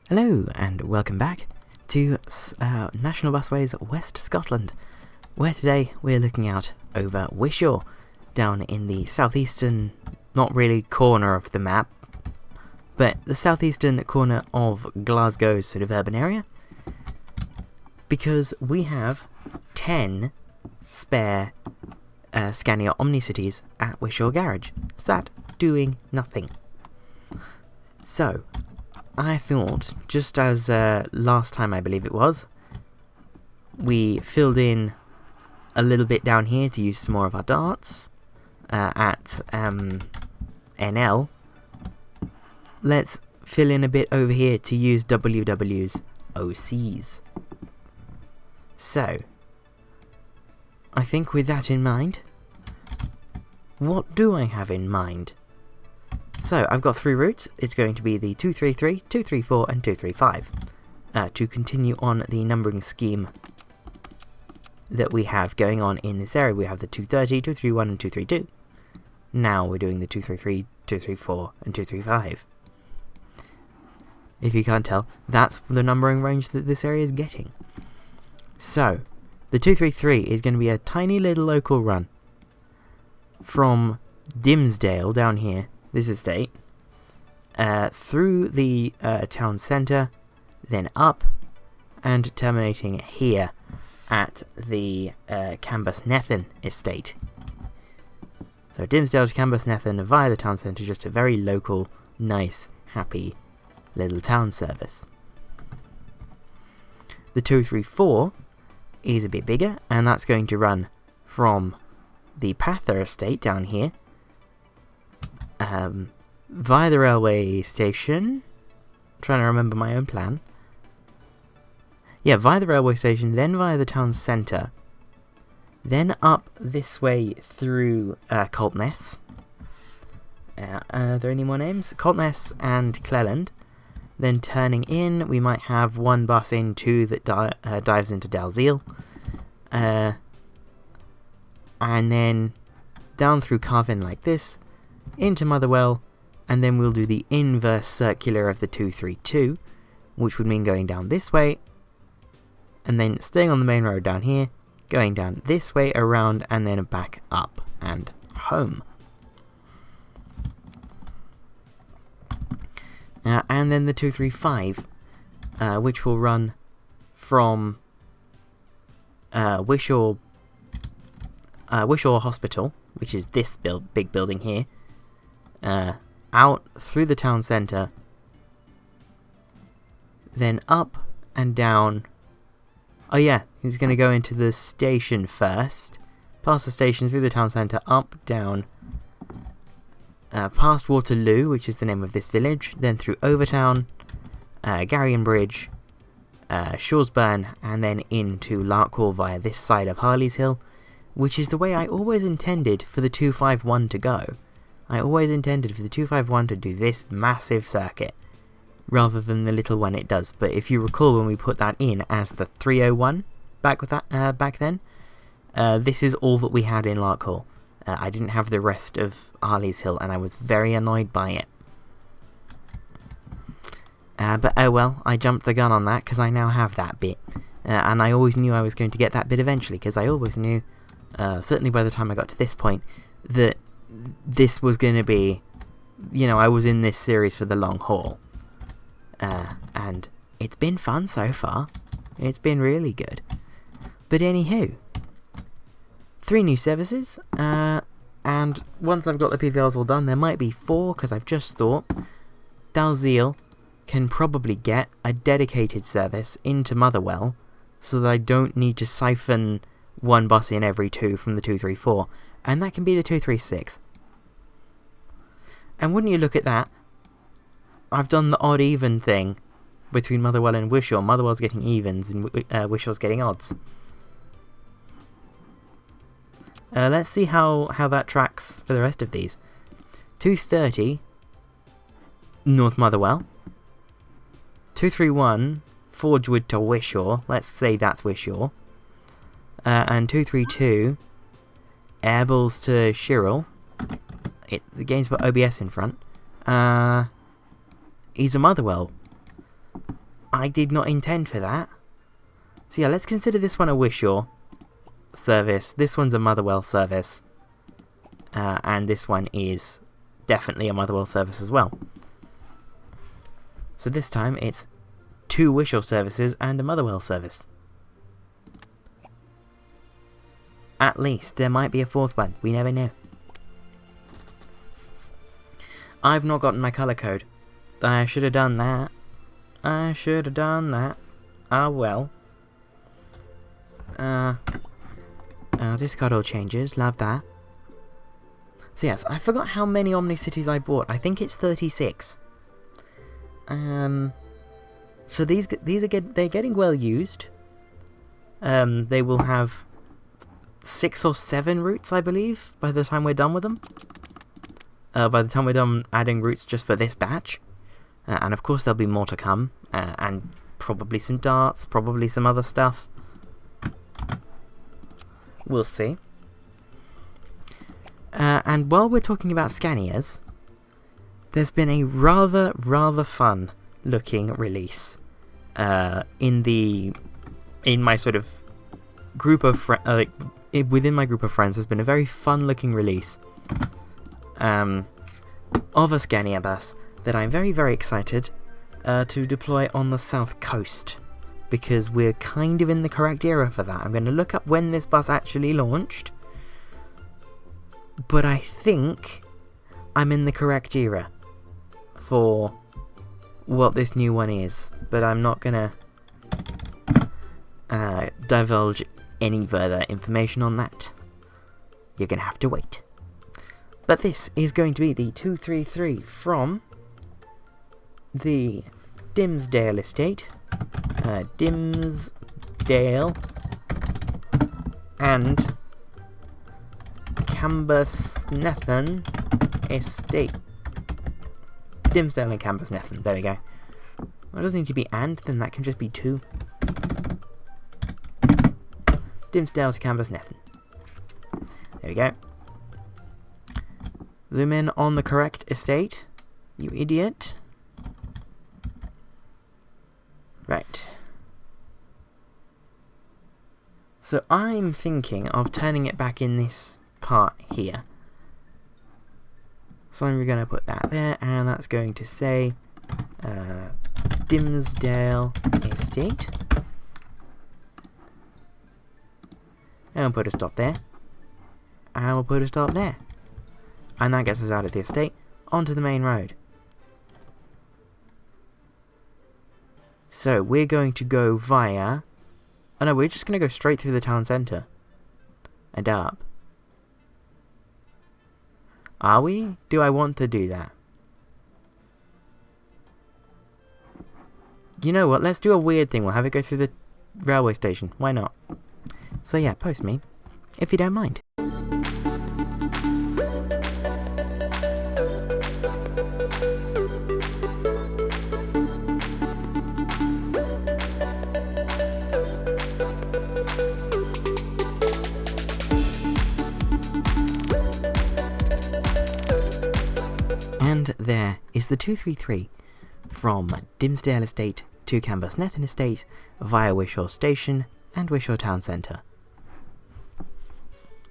Hello and welcome back to National Busways West Scotland, where today we're looking out over Wishaw, down in the southeastern, not really corner of the map, but the southeastern corner of Glasgow's sort of urban area, because we have 10 spare Scania OmniCities at Wishaw Garage, sat doing nothing. So, I thought, just as last time I believe it was, we filled in a little bit down here to use some more of our darts at NL. Let's fill in a bit over here to use WW's OCs. So, I think with that in mind, what do I have in mind? So, I've got 3 routes. It's going to be the 233, 234 and 235 to continue on the numbering scheme that we have going on in this area. We have the 230, 231 and 232. Now we're doing the 233, 234 and 235. If you can't tell, that's the numbering range that this area is getting. So, the 233 is going to be a tiny little local run from Dimsdale down here, this estate, through the town centre, then up, and terminating here at the Cambusnethan estate. So Dimsdale to Cambusnethan via the town centre, just a very local, nice, happy little town service. The 234 is a bit bigger, and that's going to run from the Pather estate down here, via the railway station. I'm trying to remember my own plan. Yeah, via the railway station, then via the town centre, then up this way through Coltness. Are there any more names? Coltness and Cleland. Then turning in, we might have one bus in two that dives into Dalziel. And then down through Carvin like this, into Motherwell, and then we'll do the inverse circular of the 232, which would mean going down this way, and then staying on the main road down here, going down this way around, and then back up and home. And then the 235, which will run from Wishaw Hospital, which is this big building here, out through the town centre, then up and down. Oh yeah, he's going to go into the station first, past the station, through the town centre, up, down, past Waterloo, which is the name of this village, then through Overtown, Garrion Bridge, Shawsburn, and then into Larkhall via this side of Harleeshill, which is the way I always intended for the 251 to go. I always intended for the 251 to do this massive circuit, rather than the little one it does. But if you recall, when we put that in as the 301 back then, this is all that we had in Larkhall. I didn't have the rest of Harleeshill, and I was very annoyed by it. But oh well, I jumped the gun on that because I now have that bit. And I always knew I was going to get that bit eventually, because I always knew, certainly by the time I got to this point, that this was going to be, I was in this series for the long haul. And it's been fun so far. It's been really good. But anywho, 3 new services, and once I've got the PVLs all done, there might be 4, because I've just thought Dalziel can probably get a dedicated service into Motherwell, so that I don't need to siphon one bus in every 2 from the 234, and that can be the 236. And wouldn't you look at that, I've done the odd-even thing between Motherwell and Wishaw. Motherwell's getting evens and Wishaw's getting odds. Let's see how that tracks for the rest of these. 230, North Motherwell. 231, Forgewood to Wishaw. Let's say that's Wishaw. And 232, Airbles to Shirrell. The game's put OBS in front. He's a Motherwell. I did not intend for that. So yeah, let's consider this one a Wishaw service. This one's a Motherwell service. And this one is definitely a Motherwell service as well. So this time it's 2 Wishaw services and a Motherwell service. At least there might be a 4th one. We never know. I've not gotten my colour code. I should have done that. I should have done that. Ah well. Discard all changes. Love that. So yes, I forgot how many OmniCities I bought. I think it's 36. So they're getting well used. They will have 6 or 7 routes, I believe, by the time we're done with them. By the time we're done adding routes just for this batch. And of course there'll be more to come. And probably some darts, probably some other stuff. We'll see. And while we're talking about Scanias, there's been a rather fun looking release in my sort of group of within my group of friends. There's been a very fun looking release of a Scania bus that I'm very excited to deploy on the south coast, because we're kind of in the correct era for that. I'm going to look up when this bus actually launched, but I think I'm in the correct era for what this new one is, but I'm not going to divulge any further information on that. You're going to have to wait. But this is going to be the 233 from the Dimsdale Estate, Dimsdale and Cambusnethan Estate. Dimsdale and Cambusnethan, there we go. Well, it doesn't need to be and, then that can just be 2. Dimsdale to Cambusnethan. There we go. Zoom in on the correct estate, you idiot. Right. So I'm thinking of turning it back in this part here. So I'm going to put that there, and that's going to say Dimsdale Estate. And we'll put a stop there. And we'll put a stop there. And that gets us out of the estate onto the main road. So we're going to go via... Oh no, we're just going to go straight through the town centre. And up. Are we? Do I want to do that? You know what, let's do a weird thing. We'll have it go through the railway station. Why not? So yeah, post me, if you don't mind. And there is the 233 from Dimsdale Estate to Cambusnethan Estate via Wishaw Station and Wishaw Town Centre.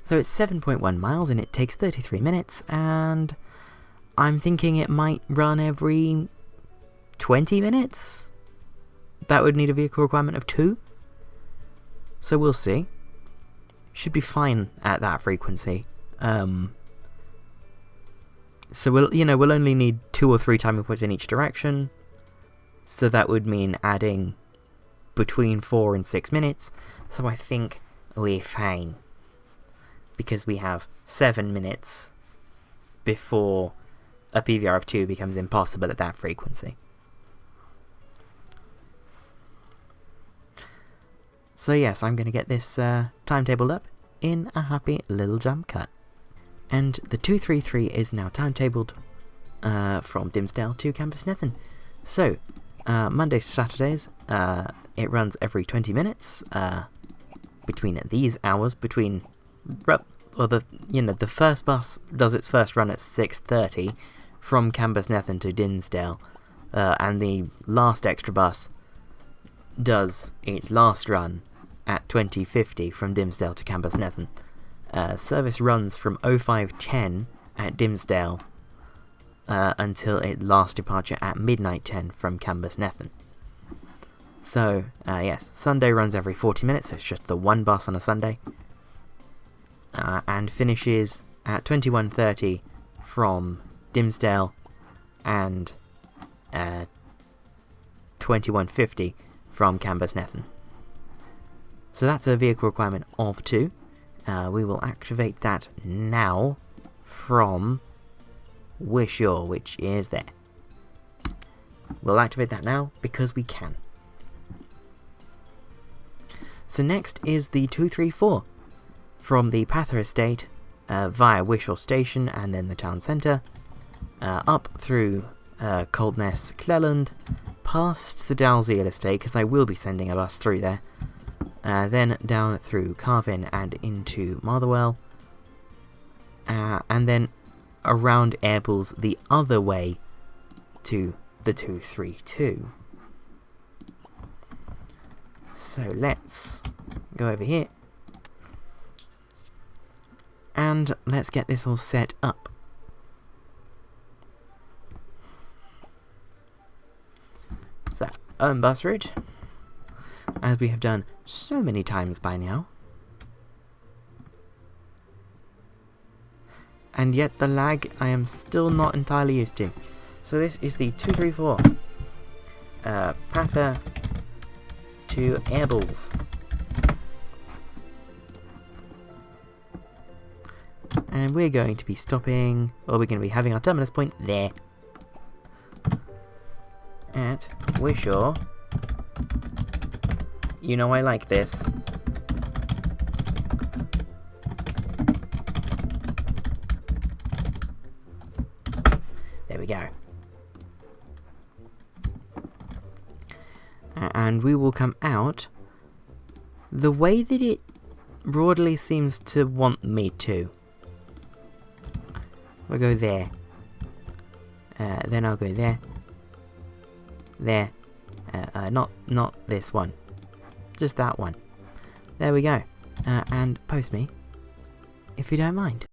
So it's 7.1 miles and it takes 33 minutes, and I'm thinking it might run every 20 minutes? That would need a vehicle requirement of 2. So we'll see. Should be fine at that frequency. So we'll only need 2 or 3 timing points in each direction. So that would mean adding between 4 and 6 minutes. So I think we're fine, because we have 7 minutes before a PVR of 2 becomes impossible at that frequency. So yes, I'm going to get this timetabled up in a happy little jump cut. And the 233 is now timetabled from Dimsdale to Cambusnethan. So, Mondays to Saturdays, it runs every 20 minutes, between these hours, the first bus does its first run at 6:30 from Cambusnethan to Dimsdale, and the last extra bus does its last run at 20:50 from Dimsdale to Cambusnethan. Service runs from 05:10 at Dimsdale until its last departure at midnight 10 from Cambusnethan. So, yes, Sunday runs every 40 minutes, so it's just the one bus on a Sunday. And finishes at 21:30 from Dimsdale and 21:50 from Cambusnethan. So that's a vehicle requirement of 2. We will activate that now from Wishaw, which is there. We'll activate that now because we can. So next is the 234 from the Pather Estate via Wishaw Station and then the town centre, up through Coltness, Cleland, past the Dimsdale Estate, because I will be sending a bus through there, then down through Garrion and into Motherwell, and then around Airbles the other way to the 232. So let's go over here and let's get this all set up. So, bus route, as we have done so many times by now. And yet the lag I am still not entirely used to. So this is the 234 Pather to Airbles. And we're going to be stopping, or we're going to be having our terminus point there, at Wishaw. You know I like this. There we go. And we will come out the way that it broadly seems to want me to. We'll go there. Then I'll go there. There. Not this one. Just that one. There we go. And post me, if you don't mind.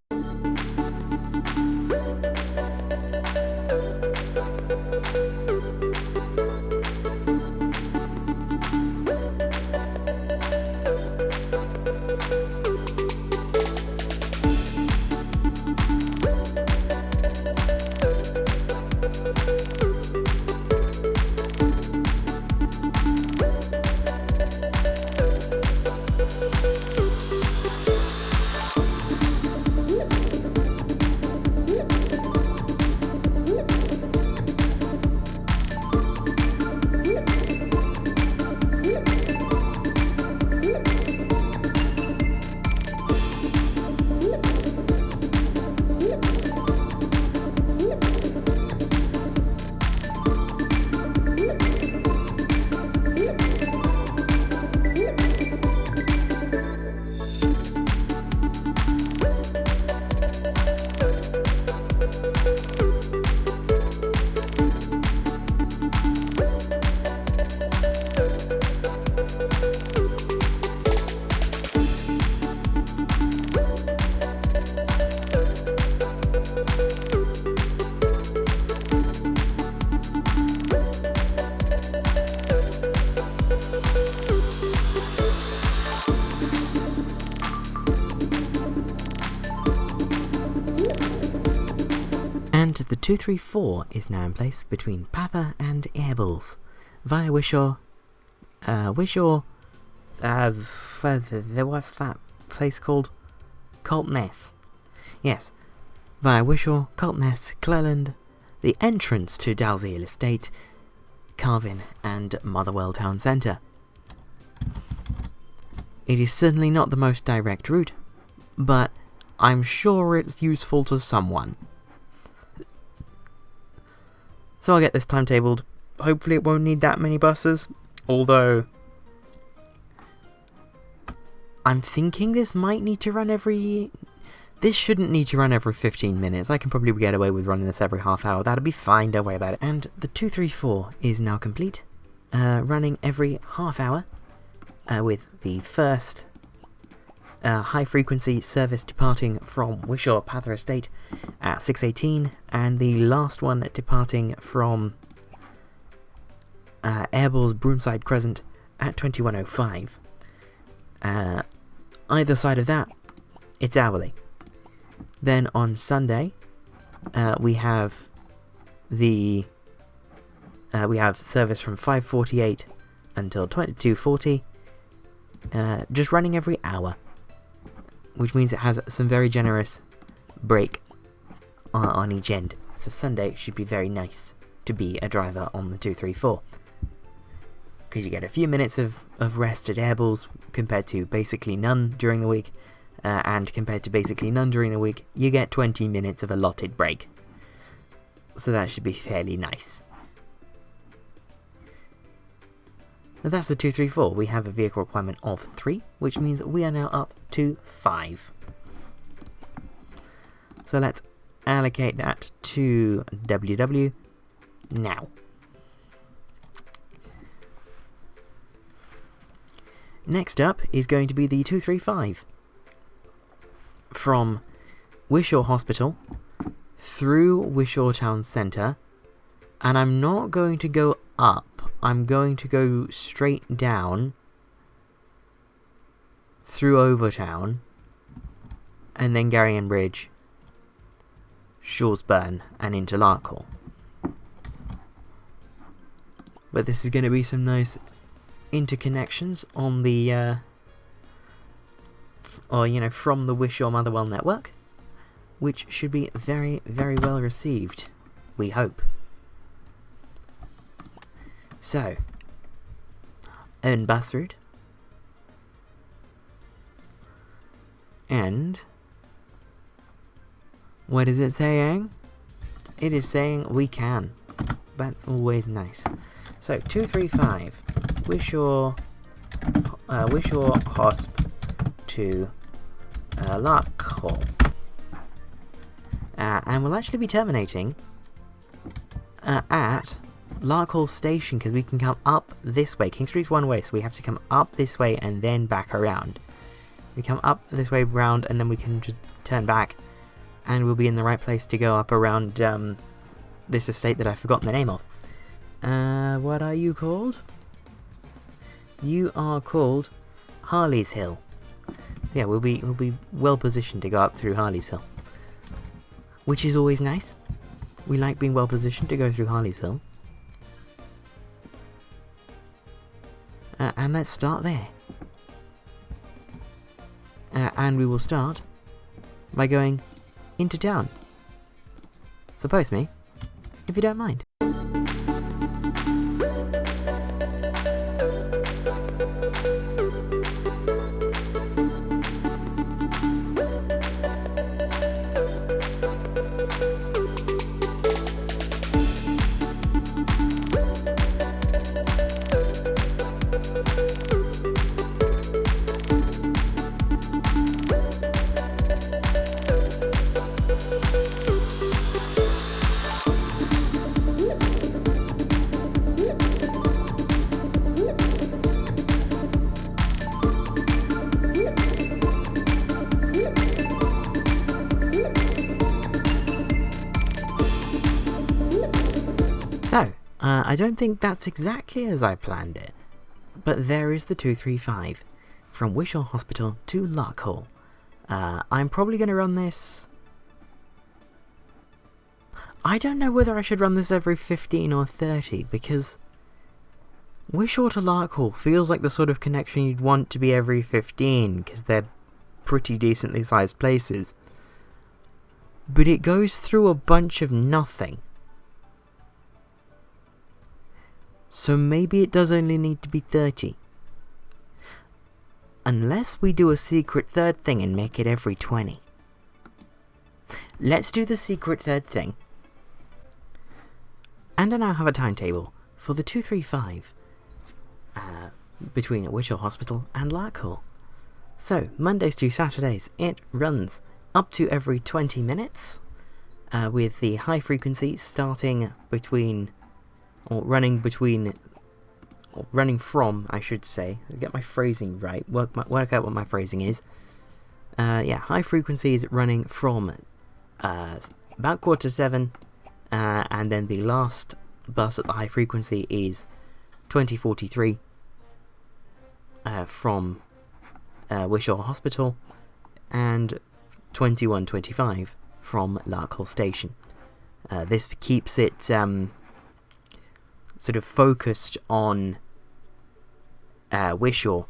And the 234 is now in place between Pather and Airbles via Wishaw. What's that place called? Coltness. Yes, via Wishaw, Coltness, Cleland, the entrance to Dimsdale Estate, Garrion and Motherwell Town Centre. It is certainly not the most direct route, but I'm sure it's useful to someone. So I'll get this timetabled. Hopefully it won't need that many buses, although I'm thinking this might need to run every... This shouldn't need to run every 15 minutes. I can probably get away with running this every half hour. That'll be fine, don't worry about it. And the 234 is now complete. running every half hour, with the first high-frequency service departing from Wishaw Pather Estate at 6:18, and the last one departing from Airbles Broomside Crescent at 21:05. Either side of that, it's hourly. Then on Sunday, we have service from 5:48 until 22:40, just running every hour, which means it has some very generous break on each end. So Sunday should be very nice to be a driver on the 234, because you get a few minutes of rest at Airbles compared to basically none during the week, and compared to basically none during the week, you get 20 minutes of allotted break. So that should be fairly nice. Now that's the 234. We have a vehicle requirement of 3, which means we are now up to 5. So let's allocate that to WW now. Next up is going to be the 235. From Wishaw Hospital through Wishaw Town Centre, and I'm not going to go up, I'm going to go straight down through Overtown, and then Garrion Bridge, Shawsburn, and into Larkhall. But this is going to be some nice interconnections on the from the Wishaw Motherwell network, which should be very, very well received, we hope. So, own bus route, and what is it saying? It is saying we can. That's always nice. So 235 Wishaw Hosp to Larkhall, and we'll actually be terminating at Larkhall Station, because we can come up this way. King Street's one way, so we have to come up this way and then back around. We come up this way round, and then we can just turn back, and we'll be in the right place to go up around this estate that I've forgotten the name of. What are you called? You are called Harleeshill. Yeah, we'll be well positioned to go up through Harleeshill, which is always nice. We like being well positioned to go through Harleeshill. And let's start there. And we will start by going into town. So post me, if you don't mind. So, I don't think that's exactly as I planned it, but there is the 235 from Wishaw Hospital to Larkhall. I'm probably going to run this... I don't know whether I should run this every 15 or 30, because Wishaw to Larkhall feels like the sort of connection you'd want to be every 15, because they're pretty decently sized places. But it goes through a bunch of nothing. So maybe it does only need to be 30. Unless we do a secret third thing and make it every 20. Let's do the secret third thing. And I now have a timetable for the 235 between Wishaw Hospital and Larkhall. So, Mondays to Saturdays, it runs up to every 20 minutes, with the high frequency starting between... or running between or running from, I should say, get my phrasing right, work out what my phrasing is. Yeah, high frequency is running from about 7:15, and then the last bus at the high frequency is 20:43 from Wishaw Hospital, and 21:25 from Larkhall Station. This keeps it sort of focused on Wishaw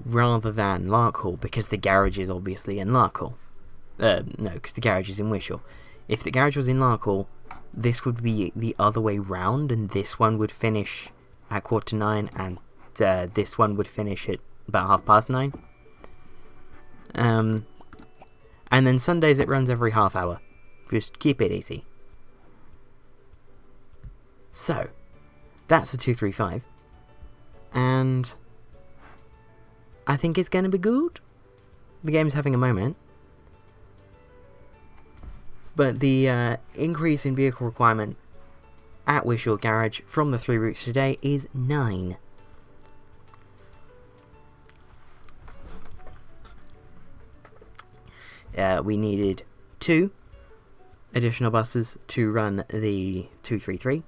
rather than Larkhall, because the garage is obviously in Larkhall. No, because the garage is in Wishaw. If the garage was in Larkhall, this would be the other way round, and this one would finish at 9:15, and this one would finish at about 9:30. And then Sundays it runs every half hour. Just keep it easy. So, that's the 235. And I think it's going to be good. The game's having a moment. But the increase in vehicle requirement at Wishaw Garage from the 3 routes today is 9. We needed 2 additional buses to run the 233,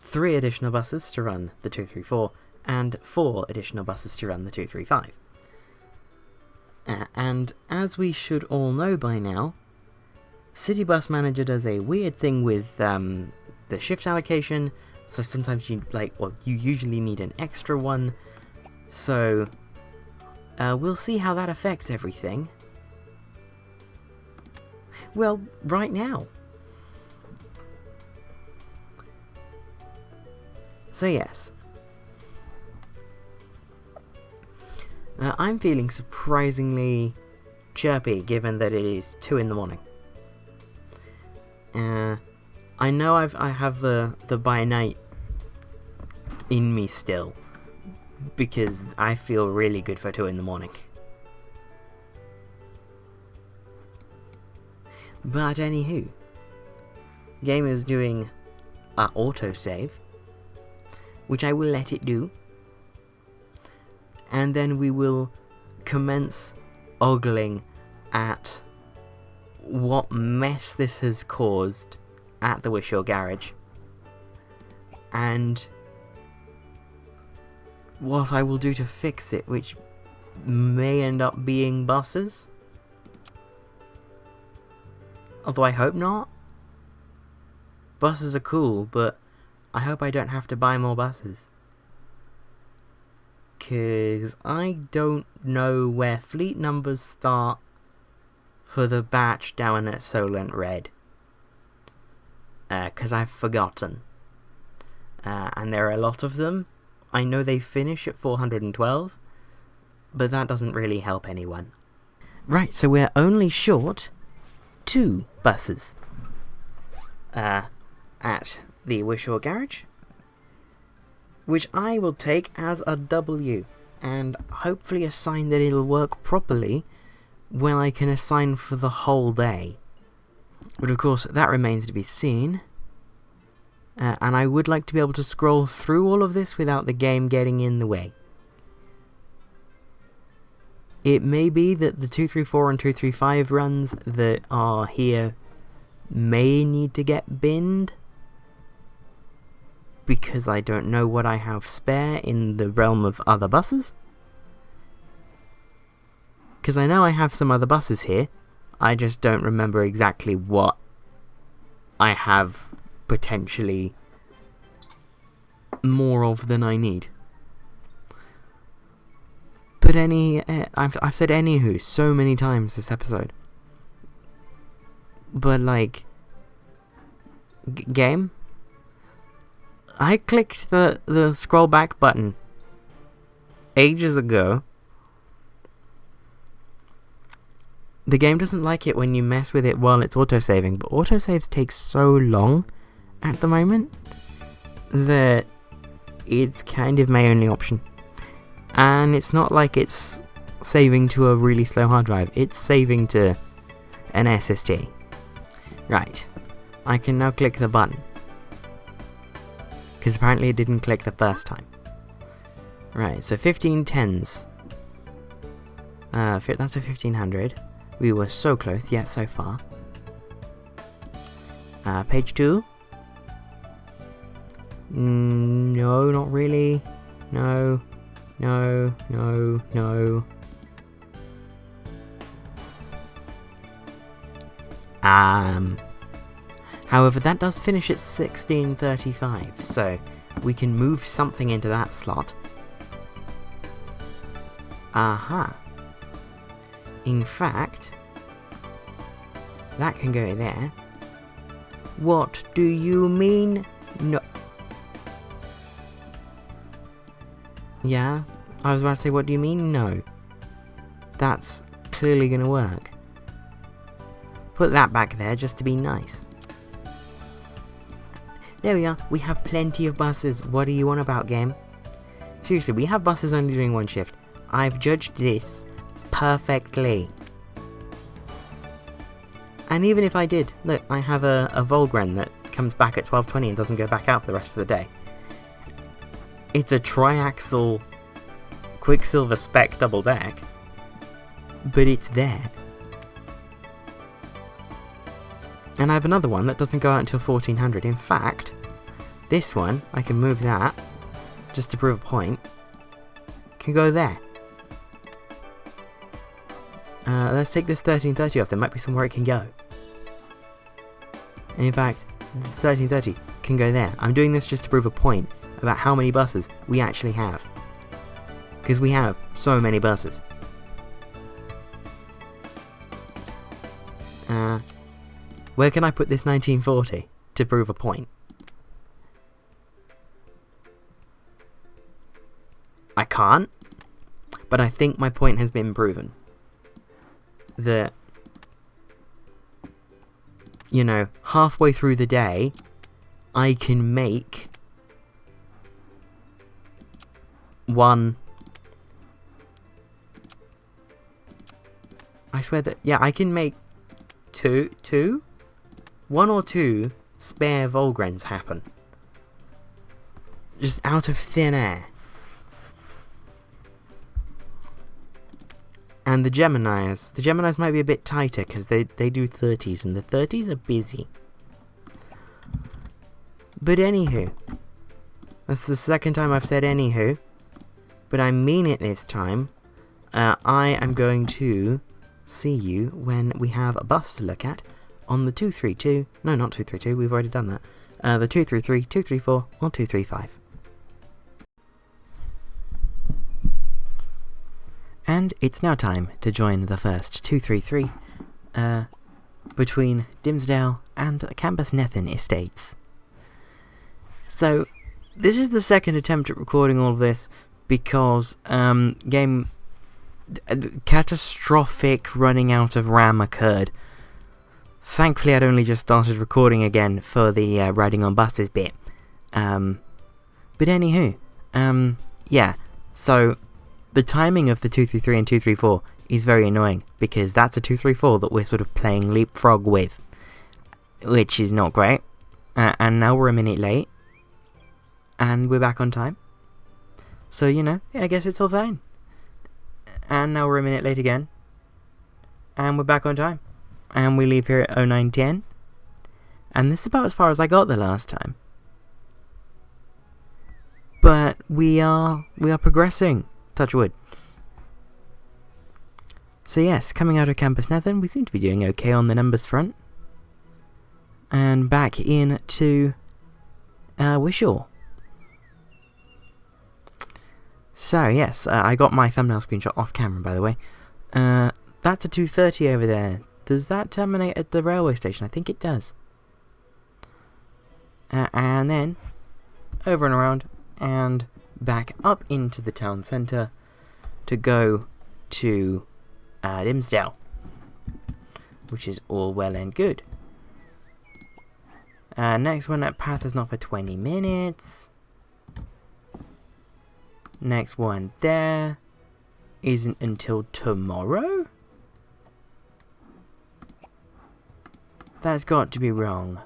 3 additional buses to run the 234, and 4 additional buses to run the 235. And as we should all know by now, City Bus Manager does a weird thing with the shift allocation, so sometimes you usually need an extra one, so we'll see how that affects everything. Well, right now. So yes, I'm feeling surprisingly chirpy given that it is 2 in the morning. I know I have the by night in me still, because I feel really good for 2 in the morning. But anywho, game is doing an autosave, which I will let it do, and then we will commence ogling at what mess this has caused at the Wishaw Garage, and what I will do to fix it, which may end up being buses. Although I hope not. Buses are cool, but I hope I don't have to buy more buses. 'Cause I don't know where fleet numbers start for the batch down at Solent Red. 'Cause I've forgotten. And there are a lot of them. I know they finish at 412, but that doesn't really help anyone. Right, so we're only short 2 buses at the Wishaw Garage, which I will take as a W, and hopefully a sign that it'll work properly when I can assign for the whole day. But of course, that remains to be seen. And I would like to be able to scroll through all of this without the game getting in the way. It may be that the 234 and 235 runs that are here may need to get binned, because I don't know what I have spare in the realm of other buses. Because I know I have some other buses here, I just don't remember exactly what I have potentially more of than I need. But I've said anywho so many times this episode. But like, game, I clicked the scroll back button ages ago. The game doesn't like it when you mess with it while it's autosaving, but autosaves take so long at the moment that it's kind of my only option. And it's not like it's saving to a really slow hard drive, it's saving to an SSD. Right, I can now click the button, because apparently it didn't click the first time. Right, so 1510s. That's a 1500. We were so close, yet so far. Page 2. No, not really. No. No, no, no. However, that does finish at 1635, so we can move something into that slot. Aha. In fact, that can go there. What do you mean? No. Yeah, I was about to say, what do you mean? No. That's clearly going to work. Put that back there just to be nice. There we are, we have plenty of buses. What do you want about, game? Seriously, we have buses only doing one shift. I've judged this perfectly. And even if I did, look, I have a Volgren that comes back at 12:20 and doesn't go back out for the rest of the day. It's a triaxle Quicksilver spec double deck, but it's there. And I have another one that doesn't go out until 1400. In fact, this one, I can move that, just to prove a point, can go there. Let's take this 1330 off, there might be somewhere it can go. And in fact, 1330 can go there. I'm doing this just to prove a point about how many buses we actually have. Because we have so many buses. Where can I put this 1940 to prove a point? I can't, but I think my point has been proven. That, you know, halfway through the day, I can make one. I swear that, yeah, I can make one or two spare Volgrens happen. Just out of thin air. And the Geminis might be a bit tighter because they do 30s and the 30s are busy. But anywho, that's the second time I've said anywho, but I mean it this time. I am going to see you when we have a bus to look at on the 232, no not 232, we've already done that, the 233, 234 or 235. And it's now time to join the first 233 between Dimsdale and Cambusnethan estates. So this is the second attempt at recording all of this because catastrophic running out of RAM occurred. Thankfully I'd only just started recording again for the riding on buses bit. But anywho, yeah, so the timing of the 233 and 234 is very annoying because that's a 234 that we're sort of playing leapfrog with, which is not great. And now we're a minute late and we're back on time. So, you know, I guess it's all fine. And now we're a minute late again. And we're back on time. And we leave here at 09:10. And this is about as far as I got the last time. But we are progressing. Touch wood. So yes, coming out of Cambusnethan, we seem to be doing okay on the numbers front. And back into Wishaw. So yes, I got my thumbnail screenshot off camera, by the way. That's a 230 over there. Does that terminate at the railway station? I think it does. And then over and around and back up into the town centre to go to Dimsdale, which is all well and good. Next one, that path is not for 20 minutes. Next one there isn't until tomorrow? That's got to be wrong.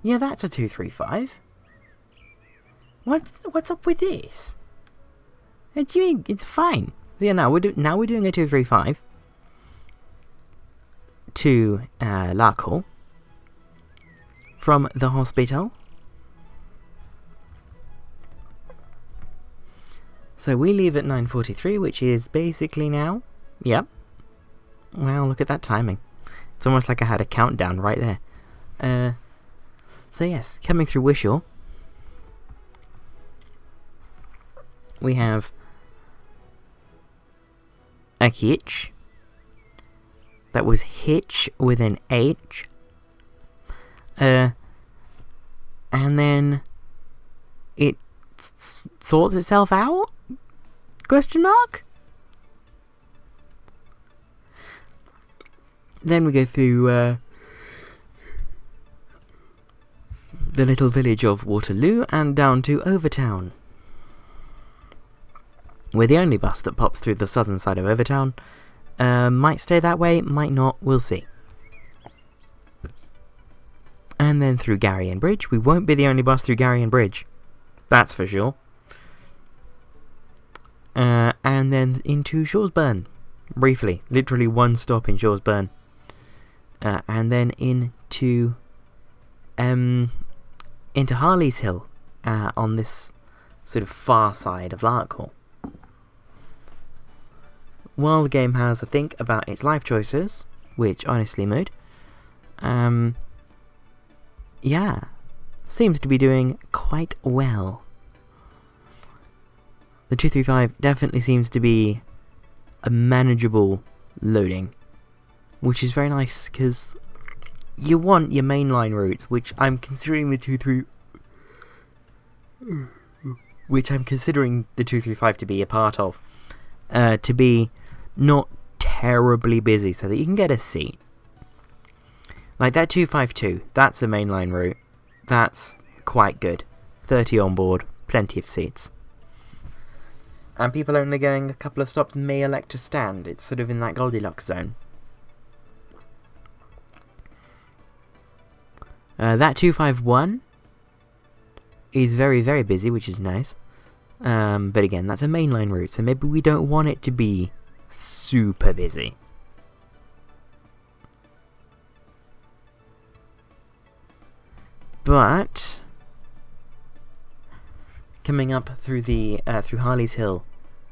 Yeah, that's a 235. What's up with this? It's fine. So yeah, now we're doing a 235 to Larkhall from the hospital. So we leave at 9:43, which is basically now. Yep. Well, look at that timing. It's almost like I had a countdown right there. So yes, coming through Wishaw, we have a hitch. That was hitch with an H. And then it sorts itself out? Question mark? Then we go through the little village of Waterloo and down to Overtown. We're the only bus that pops through the southern side of Overtown. Might stay that way, might not, we'll see. And then through Garrion Bridge. We won't be the only bus through Garrion Bridge. That's for sure. And then into Shawsburn. Briefly. Literally one stop in Shawsburn. And then into Harleeshill. On this sort of far side of Larkhall. While the game has a think about its life choices, which honestly mood, yeah, seems to be doing quite well. The 235 definitely seems to be a manageable loading, which is very nice because you want your mainline routes, which I'm considering the 235 to be a part of, to be not terribly busy so that you can get a seat. Like that 252, that's a mainline route. That's quite good. 30 on board, plenty of seats. And people only going a couple of stops may elect to stand. It's sort of in that Goldilocks zone. That 251 is very, very busy, which is nice. But again, that's a mainline route, so maybe we don't want it to be super busy. But coming up through the through Harleeshill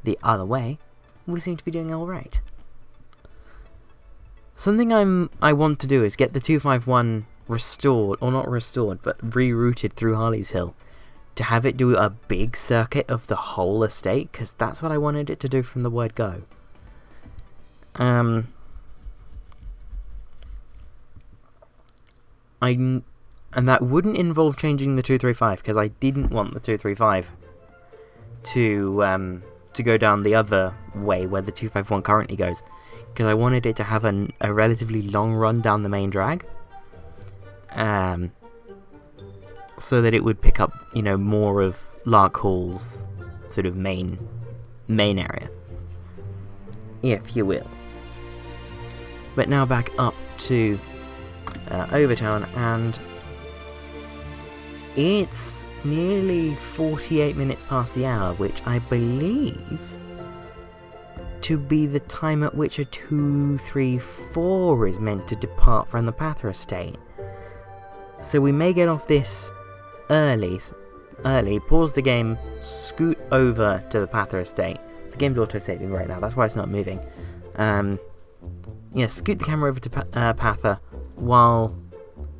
the other way, we seem to be doing all right. Something I want to do is get the 251 restored, or not restored, but rerouted through Harleeshill to have it do a big circuit of the whole estate, because that's what I wanted it to do from the word go. And that wouldn't involve changing the 235, because I didn't want the 235 to go down the other way where the 251 currently goes, because I wanted it to have a relatively long run down the main drag, so that it would pick up, more of Larkhall's sort of main area, if you will. But now back up to Overtown, and it's nearly 48 minutes past the hour, which I believe to be the time at which a 234 is meant to depart from the Pather Estate. So we may get off this early, pause the game, scoot over to the Pather Estate. The game's auto-saving right now, that's why it's not moving. Scoot the camera over to Pather while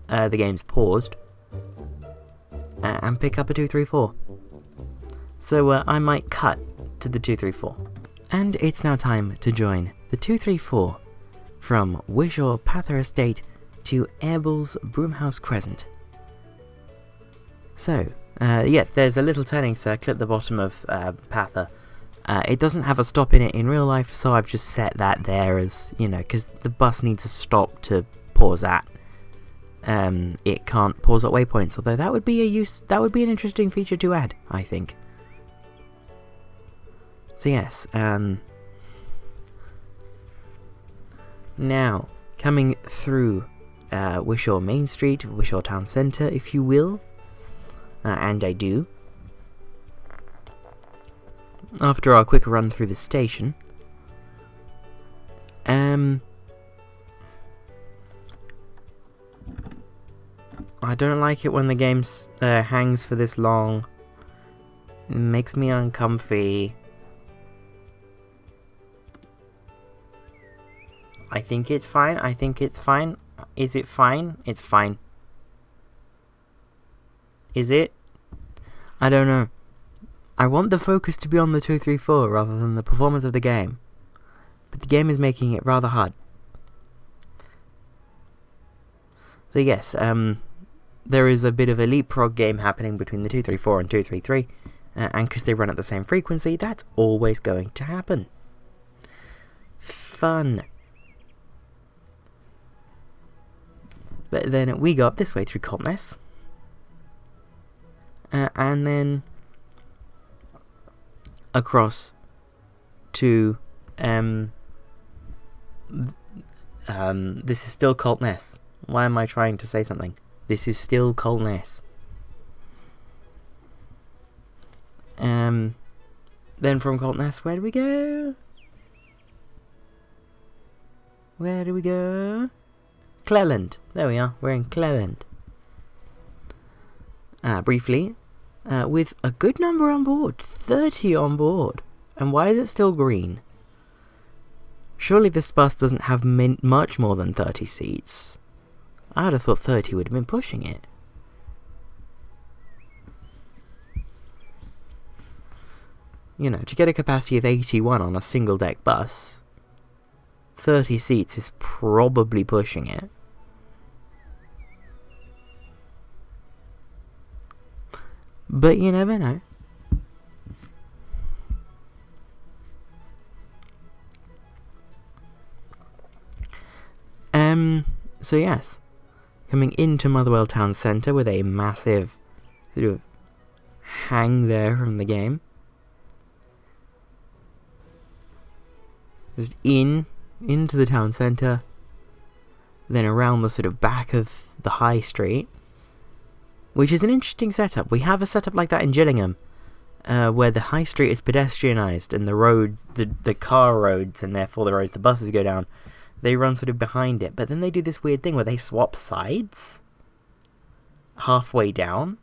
the game's paused, and pick up a 234. So I might cut to the 234. And it's now time to join the 234 from Wishaw Pather Estate to Airbles Broomhouse Crescent. So, there's a little turning circle at the bottom of Pather. It doesn't have a stop in it in real life, so I've just set that there as, because the bus needs a stop to pause at. It can't pause at waypoints, although that would be an interesting feature to add, I think. So yes, now coming through Wishaw Main Street, Wishaw Town Centre, if you will. And I do. After our quick run through the station. I don't like it when the game hangs for this long. It makes me uncomfy. I think it's fine. I think it's fine. Is it fine? It's fine. Is it? I don't know. I want the focus to be on the 234 rather than the performance of the game. But the game is making it rather hard. So yes, there is a bit of a leapfrog game happening between the 234 and 233. And because they run at the same frequency, that's always going to happen. Fun. But then we go up this way through Coltness. And then across to this is still Coltness. Why am I trying to say something? This is still Coltness. Then from Coltness, where do we go? Where do we go? Cleland. There we are. We're in Cleland. Briefly, with a good number on board. 30 on board. And why is it still green? Surely this bus doesn't have much more than 30 seats. I would have thought 30 would have been pushing it. You know, to get a capacity of 81 on a single deck bus, 30 seats is probably pushing it. But you never know. So yes, coming into Motherwell Town Centre with a massive sort of hang there from the game. Just into the town centre, then around the sort of back of the high street, which is an interesting setup. We have a setup like that in Gillingham, where the high street is pedestrianised and the roads, the car roads, and therefore the roads the buses go down, they run sort of behind it. But then they do this weird thing where they swap sides halfway down.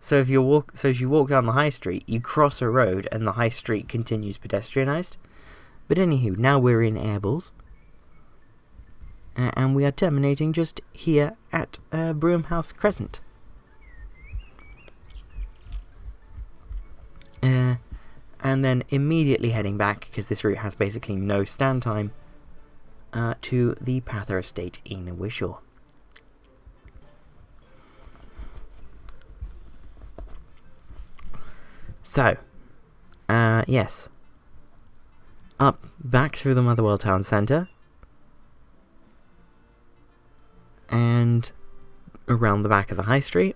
So as you walk down the high street, you cross a road and the high street continues pedestrianised. But anywho, now we're in Airbles. And we are terminating just here at Broomhouse Crescent. And then immediately heading back, because this route has basically no stand time, to the Pather Estate in Wishaw. So, yes. Up, back through the Motherwell Town Centre. And around the back of the high street.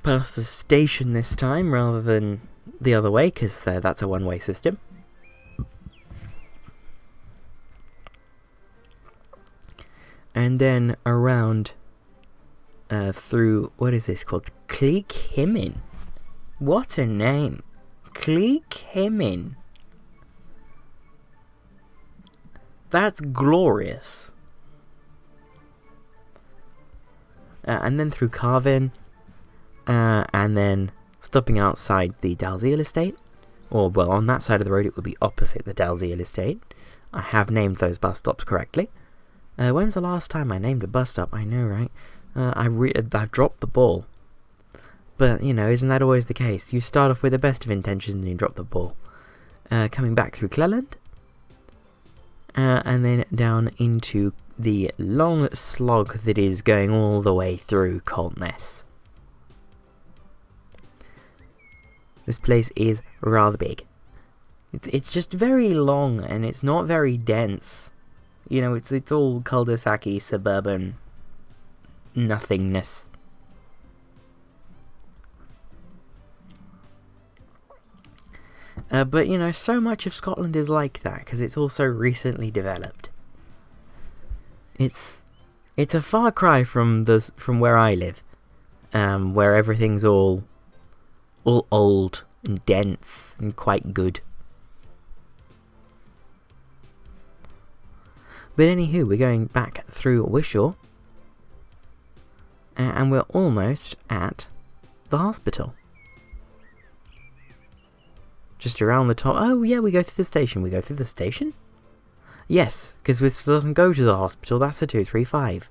Past the station this time rather than the other way, because that's a one-way system. And then around through, what is this called? Cleekhimin. What a name. Cleekhimin. That's glorious. And then through Carvin, and then stopping outside the Dimsdale Estate. Or, well, on that side of the road it would be opposite the Dimsdale Estate. I have named those bus stops correctly. When's the last time I named a bus stop? I know, right? I've dropped the ball. But, you know, isn't that always the case? You start off with the best of intentions and you drop the ball. Coming back through Cleland. And then down into the long slog that is going all the way through Coltness. This place is rather big. It's just very long and it's not very dense. You know, it's all cul-de-sac-y, suburban But, you know, so much of Scotland is like that, because it's also recently developed. It's a far cry from where I live, where everything's all old and dense and quite good. But anywho, we're going back through Wishaw, and we're almost at the hospital. Just around the top. Oh yeah, we go through the station. We go through the station? Yes, because this doesn't go to the hospital, that's the 235.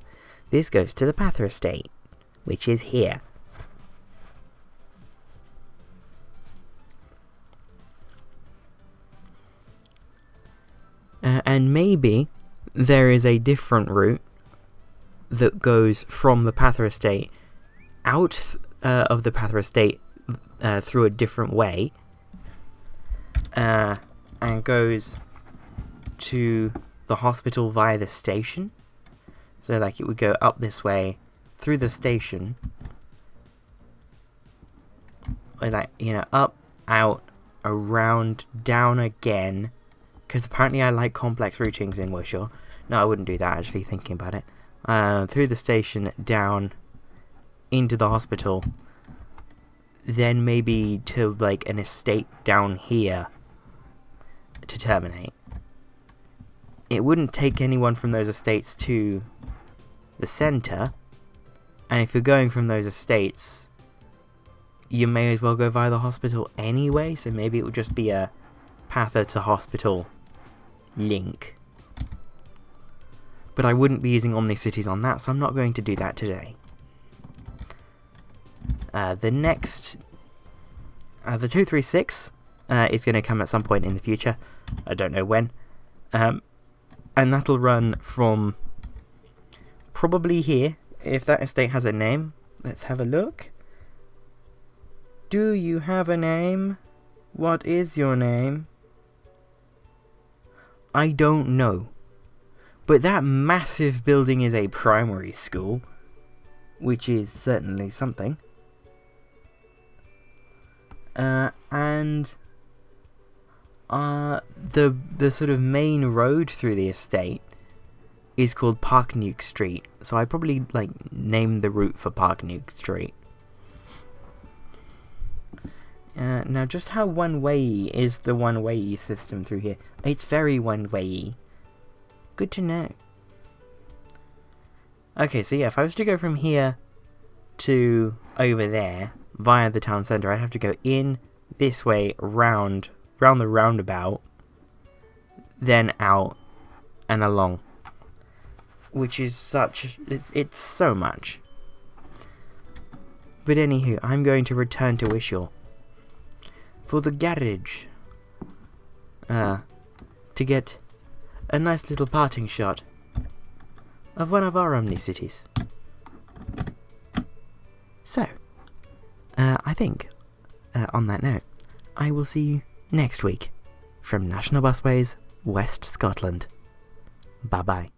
This goes to the Pather Estate, which is here. And maybe there is a different route that goes from the Pather Estate out of the Pather Estate through a different way, and goes to the hospital via the station. So like it would go up this way through the station, or like, you know, up, out, around, down again, because apparently I like complex routings in Wishaw. No, I wouldn't do that actually, thinking about it. Through the station, down into the hospital, then maybe to like an estate down here to terminate. It wouldn't take anyone from those estates to the centre, and if you're going from those estates, you may as well go via the hospital anyway, so maybe it would just be a Pather to hospital link. But I wouldn't be using OmniCities on that, so I'm not going to do that today. The 236 is going to come at some point in the future. I don't know when. And that'll run from probably here, if that estate has a name. Let's have a look. Do you have a name? What is your name? I don't know. But that massive building is a primary school, which is certainly something. And the sort of main road through the estate is called Parknuke Street, so I probably like named the route for Parknuke Street. Now, just how one-way is the one-way system through here? It's very one-way. Good to know. Okay, so yeah, if I was to go from here to over there via the town centre, I'd have to go in this way, round the roundabout, then out and along, which is such, it's so much. But anywho, I'm going to return to Wishaw for the garage, to get a nice little parting shot of one of our OmniCities. So, I think, on that note, I will see you next week from National Busways, West Scotland. Bye bye.